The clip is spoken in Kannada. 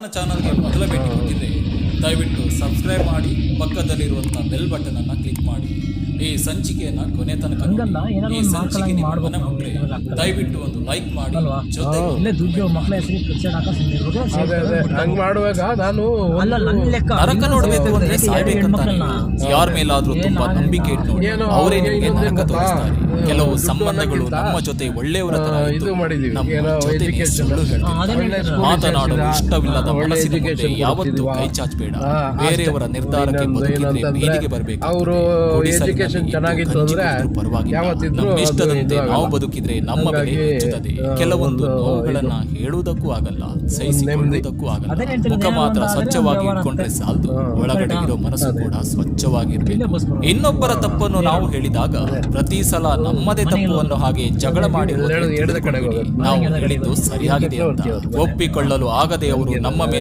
ನನ್ನ ಚಾನಲ್ಗೆ ಮೊದಲ ಭೇಟಿ ಕೊಟ್ಟಿದ್ದರೆ ದಯವಿಟ್ಟು ಸಬ್ಸ್ಕ್ರೈಬ್ ಮಾಡಿ, ಪಕ್ಕದಲ್ಲಿರುವಂಥ ಬೆಲ್ ಬಟನ್ ಅನ್ನು ಕ್ಲಿಕ್ ಮಾಡಿ. ಈ ಸಂಚಿಕೆಯನ್ನು ಕೊನೆ ತನಕ ನೋಡಿ. ಈ ಸಂಚಿಕೆ ನಿಮ್ಮ ಮನ ಮುಟ್ರೆ ದಯವಿಟ್ಟು ಒಂದು ಲೈಕ್ ಮಾಡಿ, ಜೊತೆಗೆ ಮಾಡುವಾಗ ನಾನು ನರಕ ನೋಡಬೇಕು ಅಂದ್ರೆ ಸಾಯ್ಬೇಕಂತಾನೆ ಯಾರ ಮೇಲಾದ್ರೂ ತುಂಬಾ ನಂಬಿಕೆ ಇಟ್ಟು ಅವರೇ ನಿಮಗೆ ನರಕ ತೋರಿಸ್ತಾರೆ. ಕೆಲವು ಸಂಬಂಧಗಳು ನಮ್ಮ ಜೊತೆ ಒಳ್ಳೆಯವರ ತರ ಇದ್ದು ನಮ್ಮ ಜೊತೆಗೆ ಸುಳ್ಳು ಹೇಳ್ತಾರೆ. ಮಾತನಾಡಲು ಇಷ್ಟವಿಲ್ಲದ ಮನಸ್ಸಿನ ಮುಂದೆ ಯಾವತ್ತೂ ಕೈ ಚಾಚಬೇಡ. ಬೇರೆಯವರ ನಿರ್ಧಾರಕ್ಕೆ ಬದುಕಿದ್ರೆ ಬೀದಿಗೆ ಬರಬೇಕು. ಅವರು ಎಜುಕೇಶನ್ ಚೆನ್ನಾಗಿತ್ತು ಅಂದ್ರೆ ನಮ್ಮ ಇಷ್ಟದಂತೆ ನಾವು ಬದುಕಿದ್ರೆ ನಮ್ಮ ಬೆಲೆ ಹೆಚ್ಚುತ್ತದೆ. ಕೆಲವೊಂದು ನೋವುಗಳನ್ನ ಹೇಳುವುದಕ್ಕೂ ಆಗಲ್ಲ, ಸಹಿಸಿಕೊಳ್ಳುವುದಕ್ಕೂ ಆಗಲ್ಲ. ಮುಖ ಮಾತ್ರ ಸ್ವಚ್ಛವಾಗಿ ಇಟ್ಕೊಂಡ್ರೆ ಸಾಲದು, ಒಳಗಡೆ ಇರೋ ಮನಸ್ಸು ಕೂಡ ಸ್ವಚ್ಛವಾಗಿರ್ಬೇಕು. ಇನ್ನೊಬ್ಬರ ತಪ್ಪನ್ನು ನಾವು ಹೇಳಿದಾಗ ಪ್ರತಿ ಸಲ ನಮ್ಮದೇ ತಪ್ಪು ಅನ್ನೋ ಹಾಗೆ ಜಗಳ ಮಾಡಿ ನಾವು ಹೇಳಿದ್ದು ಸರಿಯಾಗಿದೆ ಅಂತ ಒಪ್ಪಿಕೊಳ್ಳಲು ಆಗದೆ ಅವರು ನಮ್ಮ ಮೇಲೆ